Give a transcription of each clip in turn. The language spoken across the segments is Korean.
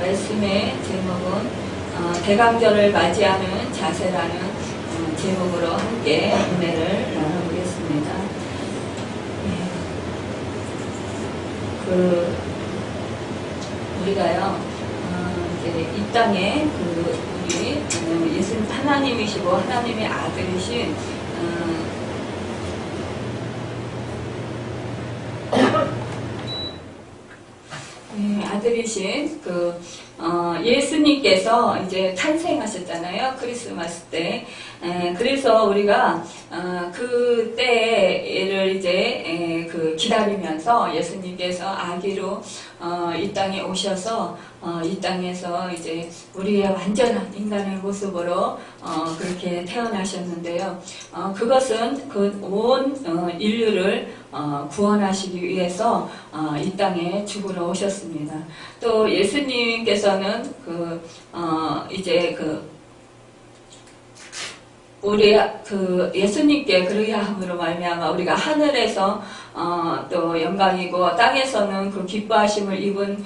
말씀의 제목은 대강절을 맞이하는 자세라는 제목으로 함께 은혜를 나눠보겠습니다. 우리가요, 이제 이 땅에 우리 예수 하나님이시고 하나님의 아들이신 아들이신 예수님께서 이제 탄생하셨잖아요. 크리스마스 때. 그래서 우리가 그때를 이제 기다리면서 예수님께서 아기로 이 땅에 오셔서 이 땅에서 이제 우리의 완전한 인간의 모습으로 그렇게 태어나셨는데요. 그것은 그 온 인류를 구원하시기 위해서 이 땅에 죽으러 오셨습니다. 또 예수님께서는 우리 예수님께 그리함으로 말미암아 우리가 하늘에서 또 영광이고 땅에서는 그 기뻐하심을 입은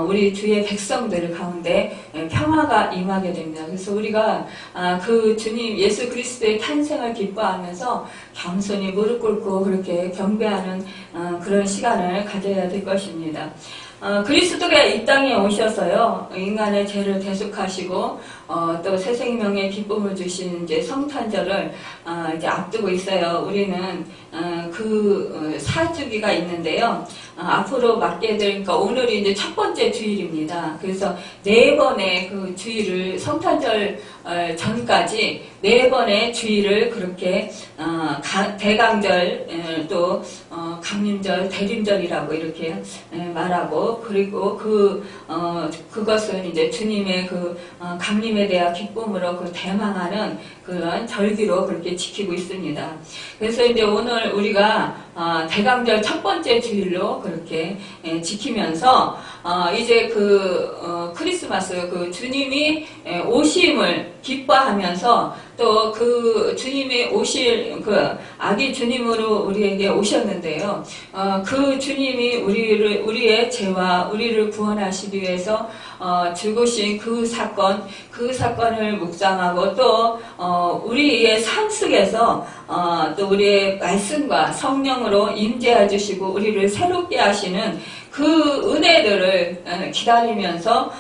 우리 주의 백성들 가운데 평화가 임하게 됩니다. 그래서 우리가 그 주님 예수 그리스도의 탄생을 기뻐하면서 겸손히 무릎 꿇고 그렇게 경배하는 그런 시간을 가져야 될 것입니다. 그리스도가 이 땅에 오셔서요, 인간의 죄를 대속하시고, 또 새 생명의 기쁨을 주신 이제 성탄절을, 이제 앞두고 있어요. 우리는, 사주기가 있는데요. 앞으로 맞게 되니까 오늘이 이제 첫 번째 주일입니다. 그래서 4번의 그 주일을 성탄절 전까지 4번의 주일을 그렇게 대강절 또 강림절, 대림절이라고 이렇게 말하고 그리고 그것은 이제 주님의 강림에 대한 기쁨으로 대망하는 그런 절기로 그렇게 지키고 있습니다. 그래서 이제 오늘 우리가 대강절 첫 번째 주일로 그렇게 지키면서 이제 크리스마스 주님이 오심을 기뻐하면서 또 주님이 오실 아기 주님으로 우리에게 오셨는데요. 그 주님이 우리의 죄와 우리를 구원하시기 위해서 죽으신 그 사건을 묵상하고 또 우리의 삶 속에서 또 우리의 말씀과 성령으로 임재해 주시고 우리를 새롭게 하시는 그 은혜들을 기다리면서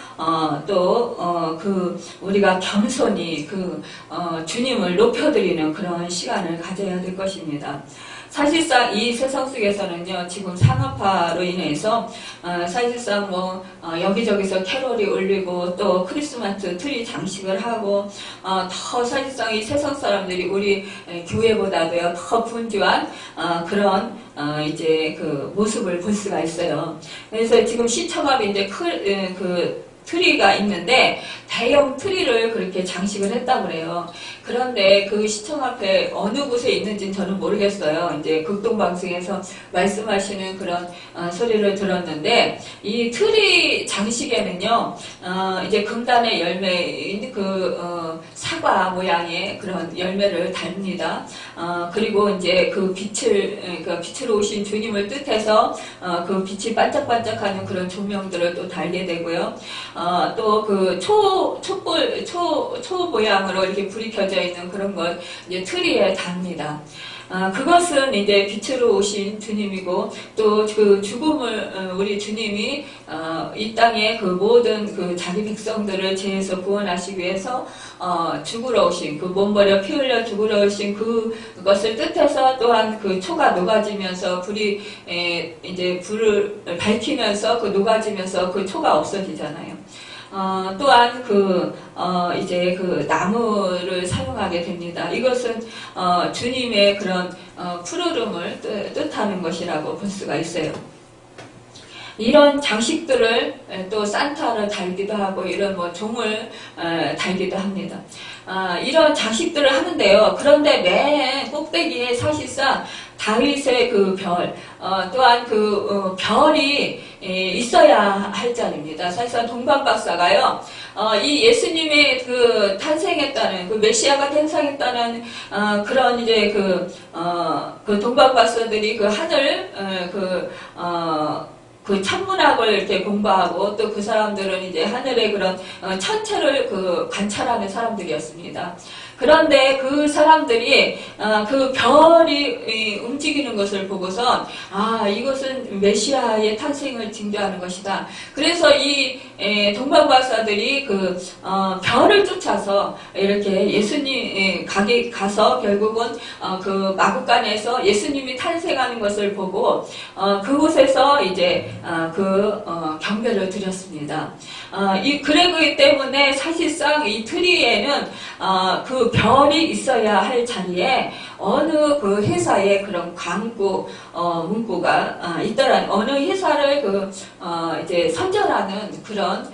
우리가 겸손히 주님을 높여드리는 그런 시간을 가져야 될 것입니다. 사실상 이 세상 속에서는요, 지금 산업화로 인해서, 사실상 여기저기서 캐롤이 울리고, 또 크리스마스 트리 장식을 하고, 더 사실상 이 세상 사람들이 우리 교회보다도요, 더 분주한, 모습을 볼 수가 있어요. 그래서 지금 시청 앞에 이제 트리가 있는데 대형 트리를 그렇게 장식을 했다고 그래요. 그런데 그 시청 앞에 어느 곳에 있는지는 저는 모르겠어요. 이제 극동방송에서 말씀하시는 그런 소리를 들었는데 이 트리 장식에는요, 이제 금단의 열매인 사과 모양의 그런 열매를 달립니다. 그리고 이제 빛으로 오신 주님을 뜻해서 그 빛이 반짝반짝하는 그런 조명들을 또 달게 되고요. 또 초 모양으로 이렇게 불이 켜져 있는 그런 것 이제 트리에 답니다. 그것은 이제 빛으로 오신 주님이고 또 죽음을 우리 주님이 이 땅에 모든 자기 백성들을 죄에서 구원하시기 위해서 죽으러 오신 몸버려 피 흘려 죽으러 오신 그것을 뜻해서 또한 초가 녹아지면서 불이 이제 불을 밝히면서 녹아지면서 초가 없어지잖아요. 또한 나무를 사용하게 됩니다. 이것은 주님의 그런 푸르름을 뜻하는 것이라고 볼 수가 있어요. 이런 장식들을 또 산타를 달기도 하고 이런 종을 달기도 합니다. 이런 장식들을 하는데요. 그런데 맨 꼭대기에 사실상 다윗의 별, 또한 별이 있어야 할 자리입니다. 사실상 동방박사가요, 이 예수님의 탄생했다는, 메시아가 탄생했다는, 그런 이제 동방박사들이 하늘, 그 천문학을 이렇게 공부하고 또 그 사람들은 이제 하늘의 그런 천체를 그 관찰하는 사람들이었습니다. 그런데 그 사람들이 그 별이 움직이는 것을 보고선 이것은 메시아의 탄생을 징조하는 것이다. 그래서 이 동방박사들이 그 별을 쫓아서 이렇게 예수님 가서 결국은 그 마국간에서 예수님이 탄생하는 것을 보고 그곳에서 이제 경배를 드렸습니다. 그러기 때문에 사실상 이 트리에는 그 별이 있어야 할 자리에 어느 그 회사의 그런 광고 문구가 있더라는, 어느 회사를 이제 선전하는 그런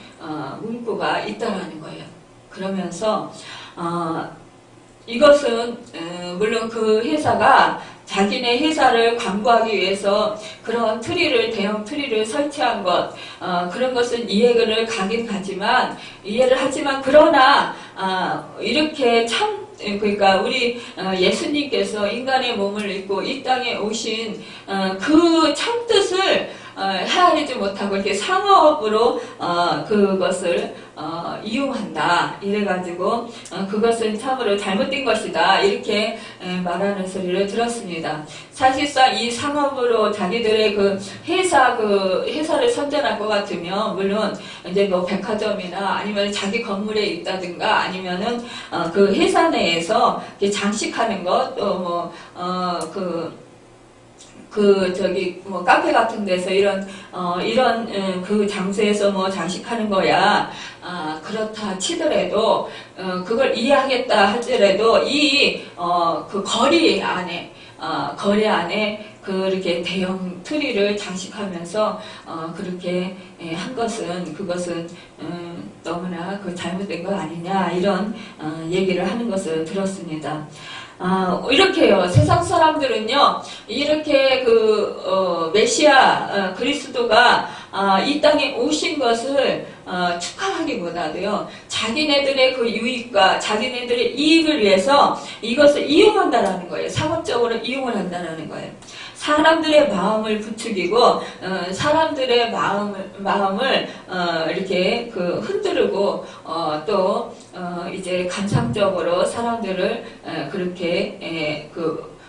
문구가 있더라는 거예요. 그러면서 이것은 물론 그 회사가 자기네 회사를 광고하기 위해서 그런 대형 트리를 설치한 것, 그런 것은 이해를 가긴 이해를 하지만, 그러나, 이렇게 그러니까 우리 예수님께서 인간의 몸을 입고 이 땅에 오신 그 참 뜻을 헤아리지 못하고 이렇게 상업으로 그것을 이용한다. 이래가지고 그것은 참으로 잘못된 것이다. 이렇게 말하는 소리를 들었습니다. 사실상 이 상업으로 자기들의 그 회사를 선전할 것 같으면, 물론 이제 뭐 백화점이나 아니면 자기 건물에 있다든가 아니면은 그 회사 내에서 장식하는 것, 또 카페 같은 데서 이런 그 장소에서 뭐 장식하는 거야. 그렇다 치더라도, 그걸 이해하겠다 할지라도, 그 거리 안에, 그렇게 대형 트리를 장식하면서, 그렇게 한 그것은, 너무나 잘못된 거 아니냐, 이런, 얘기를 하는 것을 들었습니다. 이렇게요. 세상 사람들은요, 이렇게 메시아, 그리스도가, 이 땅에 오신 것을, 축하하기보다도요, 자기네들의 그 유익과 자기네들의 이익을 위해서 이것을 이용한다라는 거예요. 상업적으로 이용을 한다라는 거예요. 사람들의 마음을 부추기고, 사람들의 마음을, 이렇게 흔들고, 또, 이제 감상적으로 사람들을, 그렇게,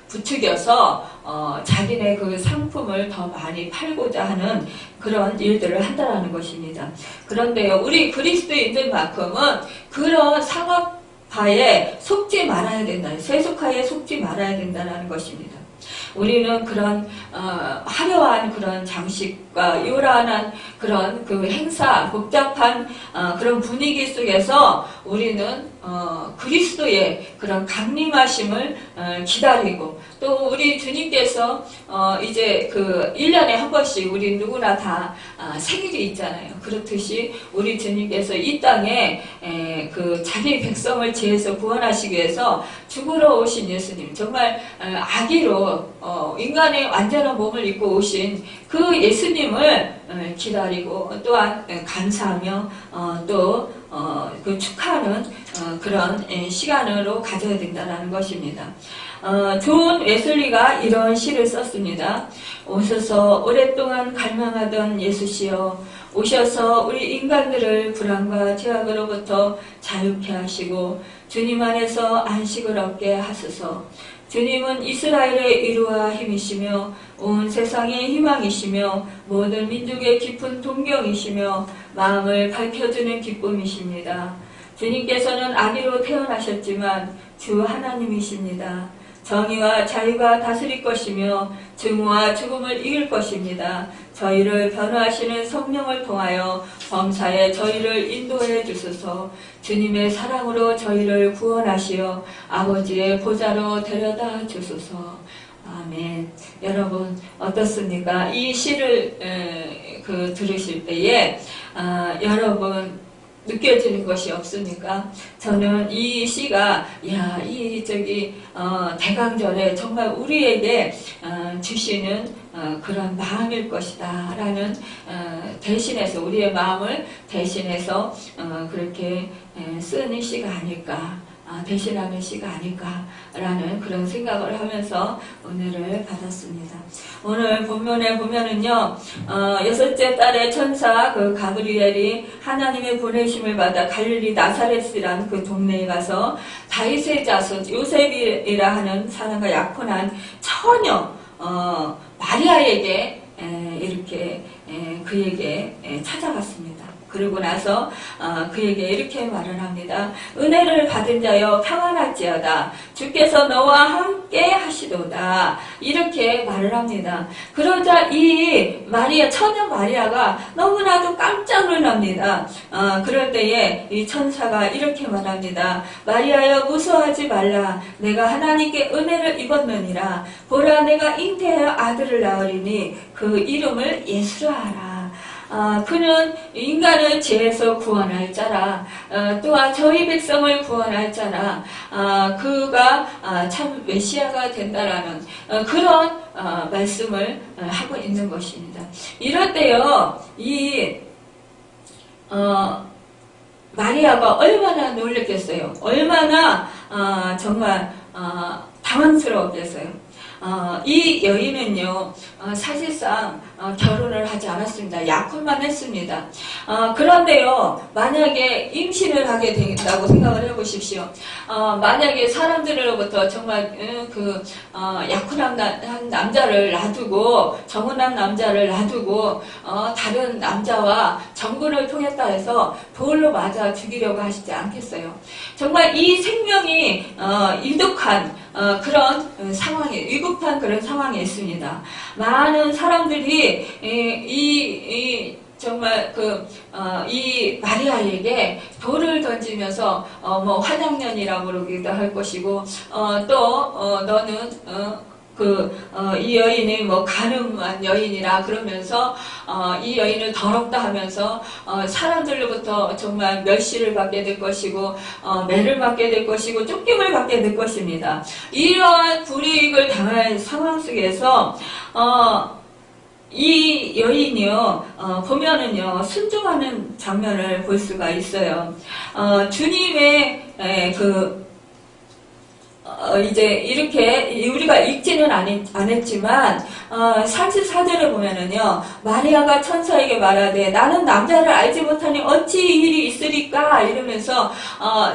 부추겨서, 자기네 그 상품을 더 많이 팔고자 하는 그런 일들을 한다는 것입니다. 그런데요, 우리 그리스도인들만큼은 그런 상업화에 속지 말아야 된다. 세속화에 속지 말아야 된다는 것입니다. 우리는 그런 화려한 그런 장식과 요란한 그런 그 행사, 복잡한 그런 분위기 속에서 우리는 그리스도의 그런 강림하심을 기다리고, 또 우리 주님께서 이제 1년에 한 번씩 우리 누구나 다 생일이 있잖아요. 그렇듯이 우리 주님께서 이 땅에 자기 백성을 죄에서 구원하시기 위해서 죽으러 오신 예수님, 정말 아기로 인간의 완전한 몸을 입고 오신 그 예수님을 기다리고, 또한 감사하며 또 축하하는 그런 시간으로 가져야 된다는 것입니다. 존 웨슬리가 이런 시를 썼습니다. 오셔서 오랫동안 갈망하던 예수시여, 오셔서 우리 인간들을 불안과 죄악으로부터 자유케 하시고 주님 안에서 안식을 얻게 하소서. 주님은 이스라엘의 위로와 힘이시며 온 세상의 희망이시며 모든 민족의 깊은 동경이시며 마음을 밝혀주는 기쁨이십니다. 주님께서는 아기로 태어나셨지만 주 하나님이십니다. 정의와 자유가 다스릴 것이며 증오와 죽음을 이길 것입니다. 저희를 변화하시는 성령을 통하여 범사에 저희를 인도해 주소서. 주님의 사랑으로 저희를 구원하시어 아버지의 보좌로 데려다 주소서. 아멘. 여러분 어떻습니까? 이 시를 들으실 때에 여러분 느껴지는 것이 없습니까? 저는 이 시가 대강절에 정말 우리에게 주시는 그런 마음일 것이다 라는 대신해서, 우리의 마음을 대신해서 그렇게 쓰는 시가 아닐까 대신하는 시가 아닐까라는 그런 생각을 하면서 은혜를 받았습니다. 오늘 본문에 보면은요, 여섯째 달에 천사 그 가브리엘이 하나님의 보내심을 받아 갈릴리 나사렛이라는 그 동네에 가서 다윗의 자손 요셉이라 하는 사람과 약혼한 처녀 마리아에게 이렇게 그에게 찾아갔습니다. 그러고 나서 그에게 이렇게 말을 합니다. 은혜를 받은 자여 평안할지어다. 주께서 너와 함께 하시도다. 이렇게 말을 합니다. 그러자 이 마리아, 처녀 마리아가 너무나도 깜짝 놀랍니다. 그럴 때에 이 천사가 이렇게 말합니다. 마리아여 무서워하지 말라. 내가 하나님께 은혜를 입었느니라. 보라 내가 잉태하여 아들을 낳으리니 그 이름을 예수라 하라. 그는 인간을 죄에서 구원할 자라. 또한 저희 백성을 구원할 자라. 그가 참 메시아가 된다라는 그런 말씀을 하고 있는 것입니다. 이럴 때요, 이 마리아가 얼마나 놀랐겠어요. 얼마나 정말 당황스러웠겠어요. 이 여인은요, 사실상 결혼을 하지 않았습니다. 약혼만 했습니다. 그런데요, 만약에 임신을 하게 된다고 생각을 해보십시오. 만약에 사람들로부터 정말 약혼한 남자를 놔두고, 정혼한 남자를 놔두고, 다른 남자와 정부를 통했다 해서 돌로 맞아 죽이려고 하시지 않겠어요. 정말 이 생명이 이득한 그런 상황에, 위급한 그런 상황에 있습니다. 많은 사람들이 정말 이 마리아에게 돌을 던지면서 뭐 환양년이라고 그러기도 할 것이고 너는 이 여인이 뭐 가늠한 여인이라 그러면서 이 여인을 더럽다 하면서 사람들로부터 정말 멸시를 받게 될 것이고 매를 받게 될 것이고 쫓김을 받게 될 것입니다. 이러한 불이익을 당할 상황 속에서 이 여인이요, 보면은요, 순종하는 장면을 볼 수가 있어요. 주님의 이제 이렇게 우리가 읽지는 않았지만 34절에 보면은요, 마리아가 천사에게 말하되 나는 남자를 알지 못하니 어찌 이 일이 있으리까 이러면서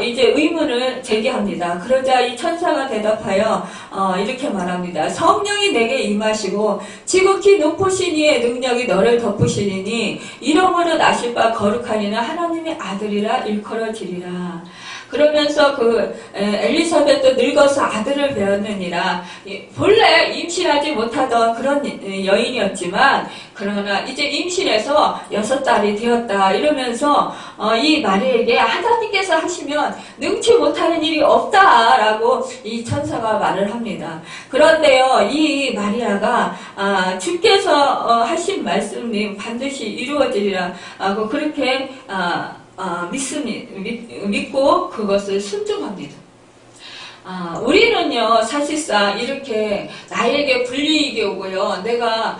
이제 의문을 제기합니다. 그러자 이 천사가 대답하여 이렇게 말합니다. 성령이 내게 임하시고 지극히 높으신 이의 능력이 너를 덮으시리니 이러므로 나실 바 거룩한 이는 하나님의 아들이라 일컬어지리라. 그러면서 엘리사벳도 늙어서 아들을 배웠느니라. 본래 임신하지 못하던 그런 여인이었지만 그러나 이제 임신해서 6달이 되었다 이러면서 이 마리아에게 하나님께서 하시면 능치 못하는 일이 없다라고 이 천사가 말을 합니다. 그런데요, 이 마리아가 주께서 하신 말씀이 반드시 이루어지리라 하고 그렇게 믿고 그것을 순종합니다. 우리는요, 사실상 이렇게 나에게 불이익이 오고요, 내가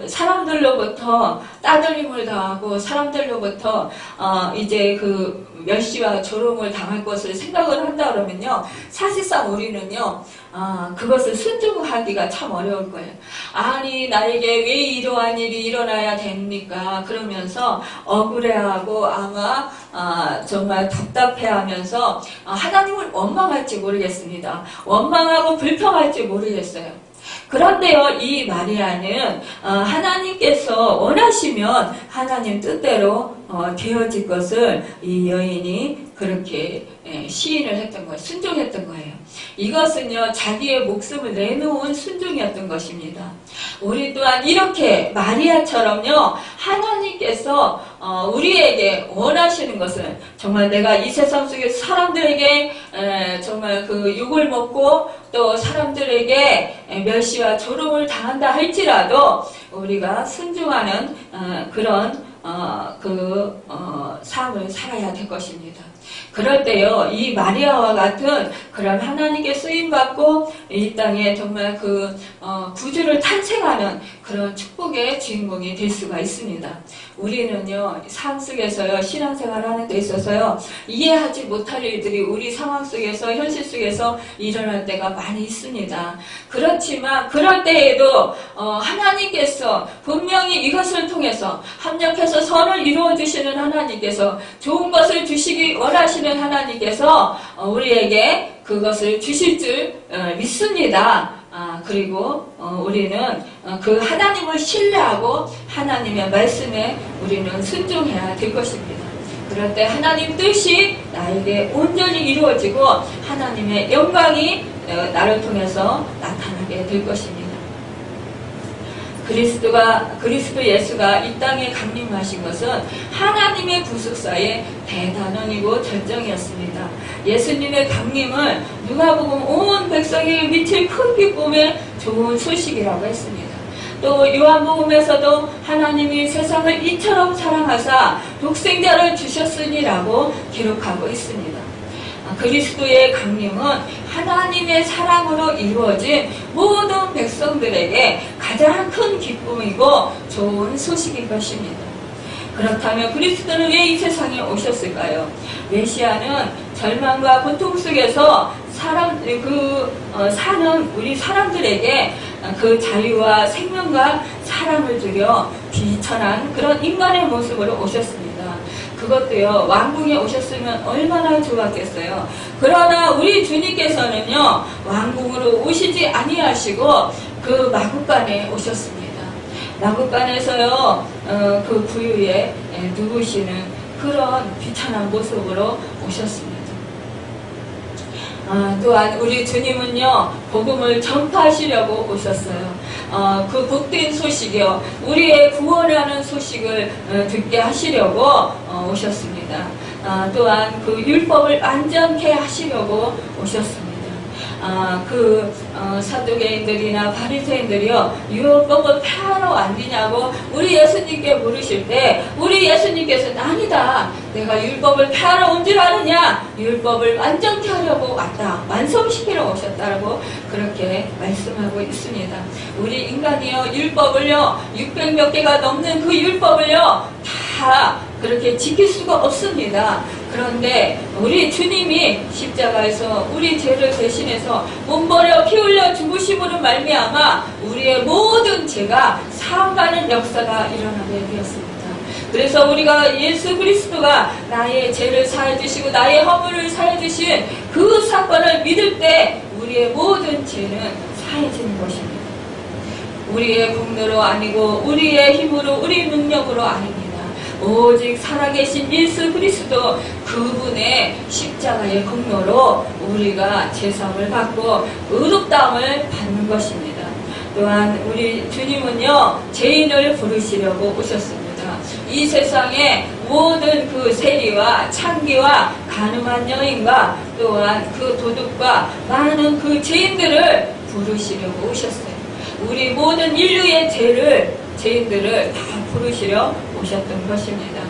사람들로부터 따돌림을 당하고 사람들로부터 이제 멸시와 조롱을 당할 것을 생각을 한다 그러면요, 사실상 우리는요, 그것을 순종하기가 참 어려울 거예요. 아니, 나에게 왜 이러한 일이 일어나야 됩니까? 그러면서 억울해하고 아마 정말 답답해하면서 하나님을 원망할지 모르겠습니다. 원망하고 불평할지 모르겠어요. 그런데요, 이 마리아는 하나님께서 원하시면 하나님 뜻대로 되어질 것을 이 여인이 그렇게 시인을 했던 거예요. 순종했던 거예요. 이것은요, 자기의 목숨을 내놓은 순종이었던 것입니다. 우리 또한 이렇게 마리아처럼요, 하나님께서 우리에게 원하시는 것은 정말 내가 이 세상 속에 사람들에게 정말 욕을 먹고 또 사람들에게 멸시와 조롱을 당한다 할지라도 우리가 순종하는 그런 삶을 살아야 될 것입니다. 그럴 때요, 이 마리아와 같은 그런 하나님께 쓰임받고 이 땅에 정말 구주를 탄생하는 그런 축복의 주인공이 될 수가 있습니다. 우리는요, 삶 속에서요, 신앙생활 하는 데 있어서요, 이해하지 못할 일들이 우리 상황 속에서, 현실 속에서 일어날 때가 많이 있습니다. 그렇지만, 그럴 때에도, 하나님께서 분명히 이것을 통해서 합력해서 선을 이루어주시는 하나님께서 좋은 것을 주시기 원하시는 하나님께서 우리에게 그것을 주실 줄 믿습니다. 그리고 우리는 그 하나님을 신뢰하고 하나님의 말씀에 우리는 순종해야 될 것입니다. 그럴 때 하나님 뜻이 나에게 온전히 이루어지고 하나님의 영광이 나를 통해서 나타나게 될 것입니다. 그리스도 예수가 이 땅에 강림하신 것은 하나님의 구속사의 대단원이고 절정이었습니다. 예수님의 강림을 누가복음 온 백성에게 미칠 큰 기쁨의 좋은 소식이라고 했습니다. 또 요한복음에서도 하나님이 세상을 이처럼 사랑하사 독생자를 주셨으니라고 기록하고 있습니다. 그리스도의 강림은 하나님의 사랑으로 이루어진 모든 백성들에게 가장 큰 기쁨이고 좋은 소식인 것입니다. 그렇다면 그리스도는 왜 이 세상에 오셨을까요? 메시아는 절망과 고통 속에서 사는 우리 사람들에게 그 자유와 생명과 사랑을 주려 비천한 그런 인간의 모습으로 오셨습니다. 그것도요, 왕궁에 오셨으면 얼마나 좋았겠어요. 그러나 우리 주님께서는요, 왕궁으로 오시지 아니하시고 그 마구간에 오셨습니다. 마구간에서요, 그 부유에 누우시는 그런 비천한 모습으로 오셨습니다. 또한 우리 주님은요, 복음을 전파하시려고 오셨어요. 그 복된 소식이요, 우리의 구원하는 소식을 듣게 하시려고 오셨습니다. 또한 그 율법을 완전케 하시려고 오셨습니다. 사두개인들이나 바리새인들이요, 율법을 폐하러 왔느냐고 우리 예수님께 물으실 때, 우리 예수님께서는 아니다, 내가 율법을 폐하러 온 줄 아느냐, 율법을 완전케 하려고 왔다, 완성시키러 오셨다라고 그렇게 말씀하고 있습니다. 우리 인간이요, 율법을요, 600몇 개가 넘는 그 율법을요, 다 그렇게 지킬 수가 없습니다. 그런데 우리 주님이 십자가에서 우리 죄를 대신해서 몸버려 피 흘려 죽으심으로 말미암아 우리의 모든 죄가 사함받는 역사가 일어나게 되었습니다. 그래서 우리가 예수 그리스도가 나의 죄를 사해주시고 나의 허물을 사해주신 그 사건을 믿을 때 우리의 모든 죄는 사해지는 것입니다. 우리의 공로로 아니고 우리의 힘으로 우리 능력으로 아닙니다. 오직 살아계신 예수 그리스도 그분의 십자가의 공로로 우리가 제사함을 받고 의롭다함을 받는 것입니다. 또한 우리 주님은요, 죄인을 부르시려고 오셨습니다. 이 세상의 모든 그 세리와 창기와 가늠한 여인과 또한 그 도둑과 많은 그 죄인들을 부르시려고 오셨어요. 우리 모든 인류의 죄인들을 다 부르시려 오셨던 것입니다.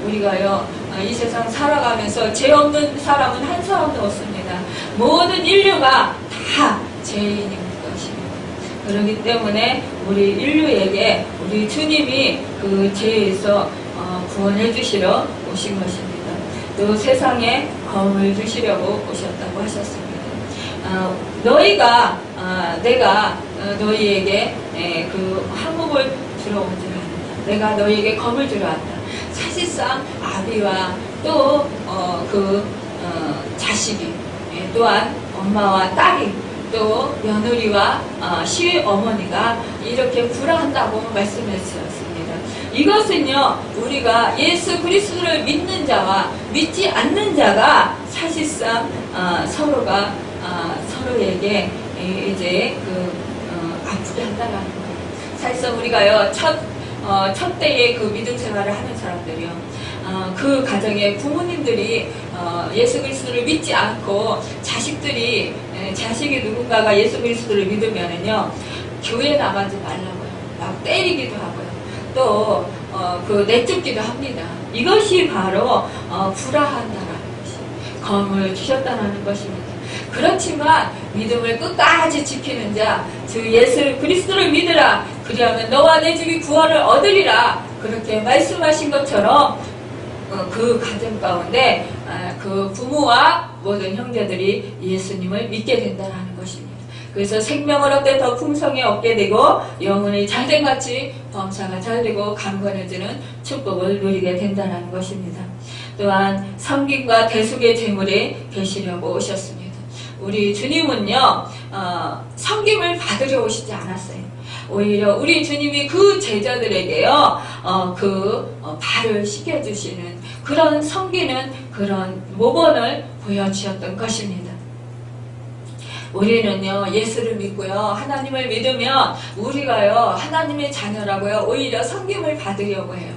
우리가요, 이 세상 살아가면서 죄 없는 사람은 한 사람도 없습니다. 모든 인류가 다 죄인인 것입니다. 그렇기 때문에 우리 인류에게 우리 주님이 그 죄에서 구원해 주시러 오신 것입니다. 또 세상에 검을 주시려고 오셨다고 하셨습니다. 내가 너희에게 그 한복을 주러 온 줄 알았다. 내가 너희에게 검을 주러 왔다. 사실상 아비와 또 자식이, 또한 엄마와 딸이, 또 며느리와 시어머니가 이렇게 불화한다고 말씀하셨습니다. 이것은요, 우리가 예수 그리스도를 믿는 자와 믿지 않는 자가 사실상 서로에게 이제 아프게 한다는 거예요. 사실상 우리가요, 첫 때의 그 믿음 생활을 하는 사람들이요, 그 가정의 부모님들이 예수 그리스도를 믿지 않고 자식이 누군가가 예수 그리스도를 믿으면은요, 교회 나가지 말라고요. 막 때리기도 하고요. 또 내쫓기도 합니다. 이것이 바로 불화한다라는 것이 검을 주셨다는 것입니다. 그렇지만 믿음을 끝까지 지키는 자, 주 예수 그리스도를 믿으라. 그리하면 너와 내 집이 구원을 얻으리라. 그렇게 말씀하신 것처럼 그 가정 가운데 그 부모와 모든 형제들이 예수님을 믿게 된다는 것입니다. 그래서 생명을 얻되 더 풍성히 얻게 되고 영혼이 잘된같이 범사가 잘되고 강건해지는 축복을 누리게 된다는 것입니다. 또한 섬김과 대속의 제물에 계시려고 오셨습니다. 우리 주님은요 섬김을 받으려 오시지 않았어요. 오히려 우리 주님이 그 제자들에게요 발을 씻겨주시는 그런 섬기는 그런 모범을 보여주셨던 것입니다. 우리는요 예수를 믿고요 하나님을 믿으면 우리가요 하나님의 자녀라고요 오히려 섬김을 받으려고 해요.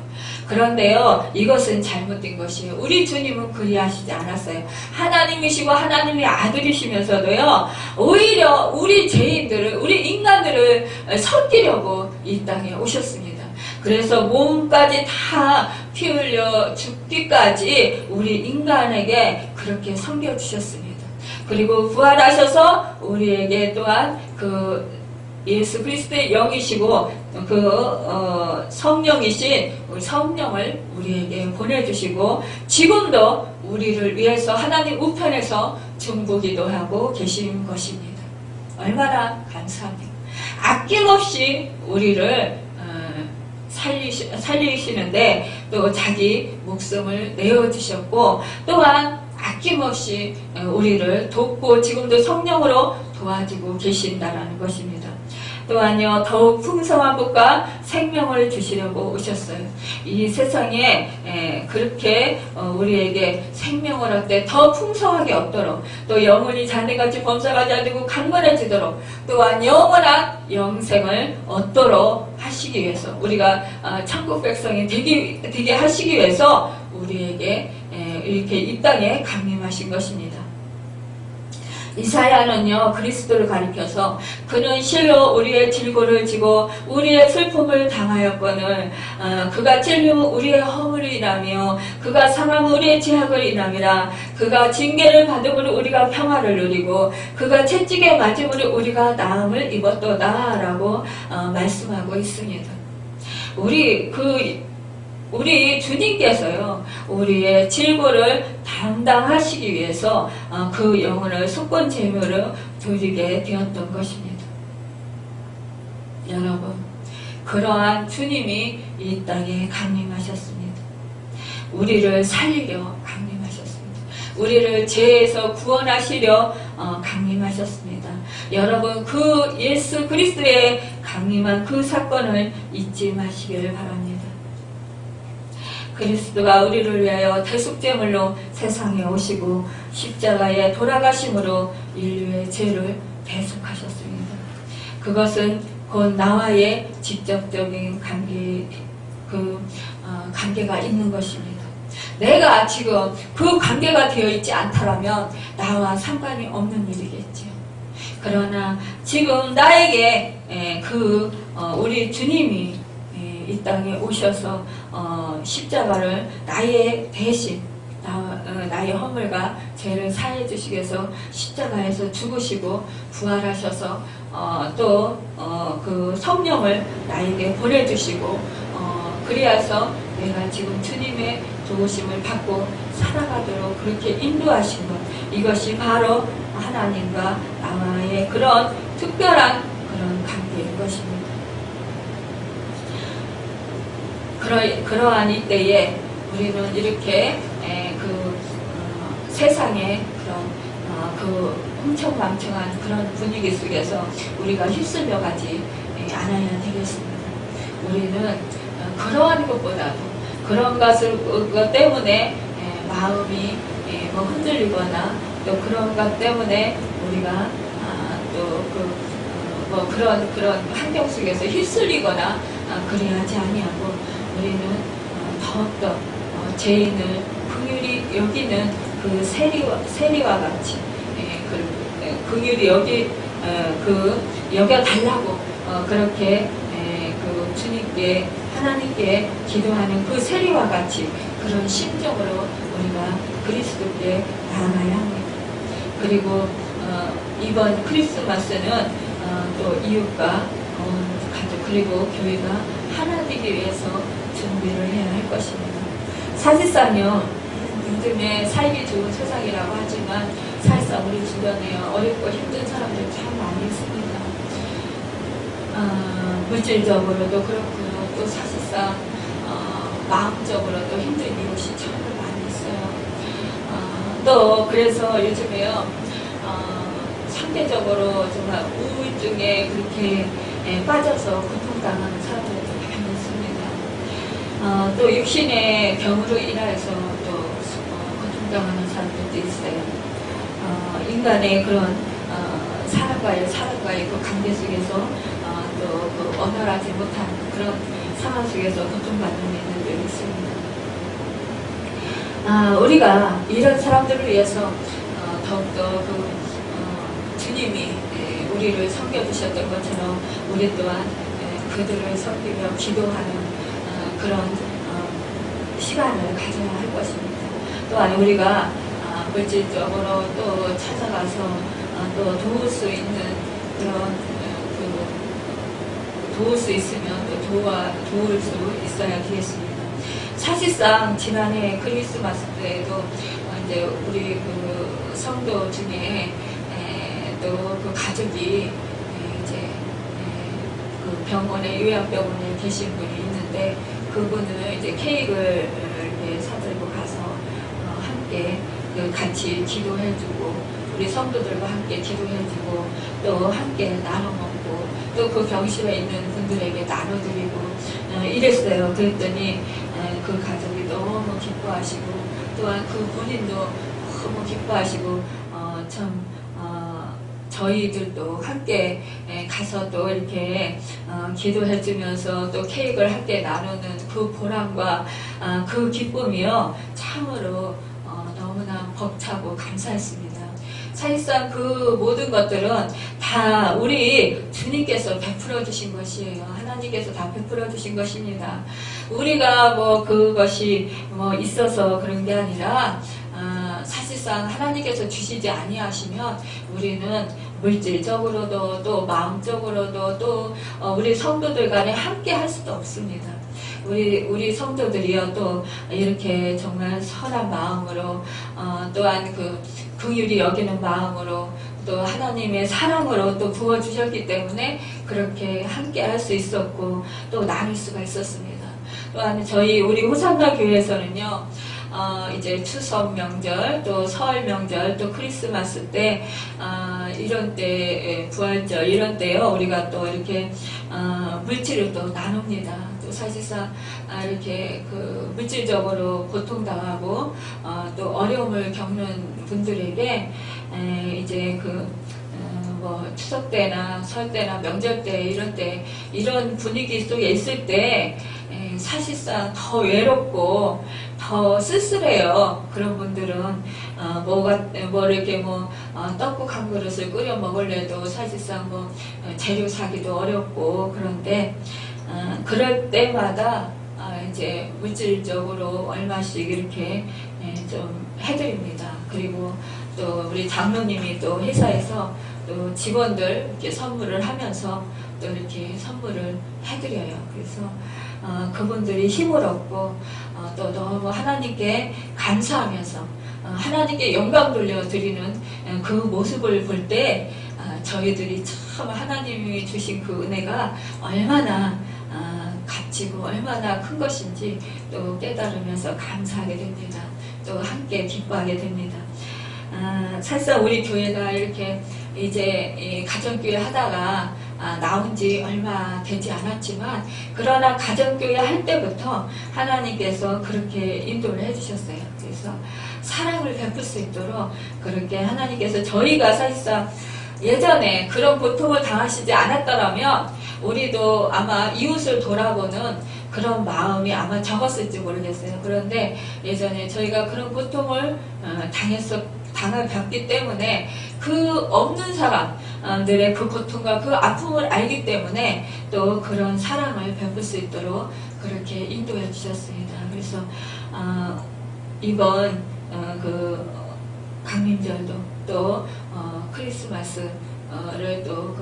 그런데요 이것은 잘못된 것이에요. 우리 주님은 그리하시지 않았어요. 하나님이시고 하나님의 아들이시면서도요 오히려 우리 죄인들을 우리 인간들을 섬기려고 이 땅에 오셨습니다. 그래서 몸까지 다 피 흘려 죽기까지 우리 인간에게 그렇게 섬겨주셨습니다. 그리고 부활하셔서 우리에게 또한 그 예수 그리스도의 영이시고 성령이신 성령을 우리에게 보내주시고 지금도 우리를 위해서 하나님 우편에서 중보기도 하고 계신 것입니다. 얼마나 감사합니다. 아낌없이 우리를 살리시는데 또 자기 목숨을 내어주셨고 또한 아낌없이 우리를 돕고 지금도 성령으로 도와주고 계신다라는 것입니다. 또한요 더욱 풍성한 복과 생명을 주시려고 오셨어요. 이 세상에 그렇게 우리에게 생명을 얻되 더 풍성하게 얻도록 또 영혼이 자네같이 범사가 잘되고 강건해지도록 또한 영원한 영생을 얻도록 하시기 위해서 우리가 천국 백성이 되게 하시기 위해서 우리에게 이렇게 이 땅에 강림하신 것입니다. 이사야는요 그리스도를 가리켜서 그는 실로 우리의 질고를 지고 우리의 슬픔을 당하였거늘 그가 찔림은 우리의 허물을 인하며 그가 상함은 우리의 죄악을 인함이라. 그가 징계를 받음으로 우리가 평화를 누리고 그가 채찍에 맞음으로 우리가 나음을 입었도다 라고 말씀하고 있습니다. 우리 주님께서요 우리의 질고를 담당하시기 위해서 그 영혼을 속건 제물로 드리게 되었던 것입니다. 여러분 그러한 주님이 이 땅에 강림하셨습니다. 우리를 살리려 강림하셨습니다. 우리를 죄에서 구원하시려 강림하셨습니다. 여러분 그 예수 그리스도의 강림한 그 사건을 잊지 마시기를 바랍니다. 그리스도가 우리를 위하여 대속제물로 세상에 오시고 십자가에 돌아가심으로 인류의 죄를 대속하셨습니다. 그것은 곧 나와의 직접적인 관계가 있는 것입니다. 내가 지금 그 관계가 되어 있지 않다면 나와 상관이 없는 일이겠죠. 그러나 지금 나에게 우리 주님이 이 땅에 오셔서 십자가를 나의 대신 나의 허물과 죄를 사해 주시기 위해서 십자가에서 죽으시고 부활하셔서 또 그 성령을 나에게 보내주시고 그리하서 내가 지금 주님의 도우심을 받고 살아가도록 그렇게 인도하신 것, 이것이 바로 하나님과 나와의 그런 특별한 그런 관계인 것입니다. 그러한 이때에 우리는 이렇게 세상의 그런 흥청망청한 그런 분위기 속에서 우리가 휩쓸려 가지 않아야 되겠습니다. 우리는 그러한 것보다도 그런 것 때문에 마음이 흔들리거나 또 그런 것 때문에 우리가 그런 환경 속에서 휩쓸리거나 그래야지 아니하고 우리는 더욱더 죄인을 긍휼히 여기는 그 세리와 같이 긍휼히 여겨달라고 그렇게 그 주님께 하나님께 기도하는 그 세리와 같이 그런 심정으로 우리가 그리스도께 나아가야 합니다. 그리고 이번 크리스마스는 또 이웃과 가족 그리고 교회가 하나 되기 위해서 준비를 해야 할 것입니다. 사실상요, 요즘에 살기 좋은 세상이라고 하지만 사실상 우리 주변에 어렵고 힘든 사람들 참 많이 있습니다. 물질적으로도 그렇고요. 또 사실상 마음적으로도 힘든 이웃이 정말 많이 있어요. 또 그래서 요즘에요, 상대적으로 정말 우울증에 그렇게 빠져서 고통당하는 사람들도 많이 있습니다. 또 육신의 병으로 인하여서 또 고통당하는 사람들도 있어요. 인간의 그런 사람과의 그 관계 속에서 또 그 원활하지 못한 그런 상황 속에서 고통받는 일들이 있습니다. 우리가 이런 사람들을 위해서 더욱더 주님이 우리를 섬겨주셨던 것처럼 우리 또한 그들을 섬기며 기도하는 그런 시간을 가져야 할 것입니다. 또한 우리가 물질적으로 또 찾아가서 또 도울 수 있는 그런 도울 수 있으면 또 도울 수 있어야 되겠습니다. 사실상 지난해 크리스마스 때에도 이제 우리 그 성도 중에 또 그 가족이 이제 그 병원에 요양병원에 계신 분이 있는데 그분을 이제 케이크를 이렇게 사들고 가서 함께 같이 기도해주고 우리 성도들과 함께 기도해주고 또 함께 나눠 먹고 또 그 병실에 있는 분들에게 나눠드리고 이랬어요. 그랬더니 그 가족이 너무 기뻐하시고 또한 그 본인도 너무 기뻐하시고 참 저희들도 함께 가서 또 이렇게 기도해주면서 또 케이크를 함께 나누는 그 보람과 그 기쁨이요 참으로 너무나 벅차고 감사했습니다. 사실상 그 모든 것들은 다 우리 주님께서 베풀어 주신 것이에요. 하나님께서 다 베풀어 주신 것입니다. 우리가 뭐 그것이 뭐 있어서 그런 게 아니라 사실상 하나님께서 주시지 아니하시면 우리는 물질적으로도 또 마음적으로도 또 우리 성도들 간에 함께 할 수도 없습니다. 우리 성도들이요 또 이렇게 정말 선한 마음으로 또한 그 긍휼히 여기는 마음으로 또 하나님의 사랑으로 또 부어주셨기 때문에 그렇게 함께 할 수 있었고 또 나눌 수가 있었습니다. 또한 우리 호산나 교회에서는요 이제 추석 명절 또 설 명절 또 크리스마스 때 이런 때 부활절 이런 때요 우리가 또 이렇게 물질을 또 나눕니다. 또 사실상 이렇게 그 물질적으로 고통당하고 또 어려움을 겪는 분들에게 이제 뭐 추석 때나 설 때나 명절 때 이런 분위기 속에 있을 때 사실상 더 외롭고 더 쓸쓸해요. 그런 분들은 이렇게 떡국 한 그릇을 끓여 먹을래도 사실상 재료 사기도 어렵고 그런데 그럴 때마다 이제 물질적으로 얼마씩 이렇게 좀 해드립니다. 그리고 또 우리 장로님이 또 회사에서 또 직원들 이렇게 선물을 하면서 또 이렇게 선물을 해드려요. 그래서 그분들이 힘을 얻고 또 너무 하나님께 감사하면서 하나님께 영광 돌려드리는 그 모습을 볼 때 저희들이 참 하나님이 주신 그 은혜가 얼마나 값지고 얼마나 큰 것인지 또 깨달으면서 감사하게 됩니다. 또 함께 기뻐하게 됩니다. 사실상 우리 교회가 이렇게 이제 가정교회 하다가 나온 지 얼마 되지 않았지만 그러나 가정교회 할 때부터 하나님께서 그렇게 인도를 해주셨어요. 그래서 사랑을 베풀 수 있도록 그렇게 하나님께서 저희가 사실상 예전에 그런 고통을 당하시지 않았더라면 우리도 아마 이웃을 돌아보는 그런 마음이 아마 적었을지 모르겠어요. 그런데 예전에 저희가 그런 고통을 당해봤기 때문에 그 없는 사람들의 그 고통과 그 아픔을 알기 때문에 또 그런 사랑을 베풀 수 있도록 그렇게 인도해 주셨습니다. 그래서 이번 그 강림절도 또 크리스마스를 또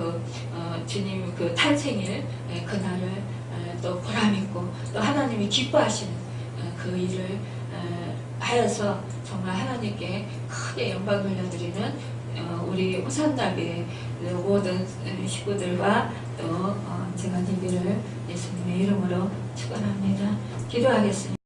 주님 그 탄생일 그날을 또 보람있고 또 하나님이 기뻐하시는 그 일을 하여서 정말 하나님께 크게 영광 돌려드리는 우리 호산나비의 모든 식구들과 또 제가 예배를 예수님의 이름으로 축원합니다. 기도하겠습니다.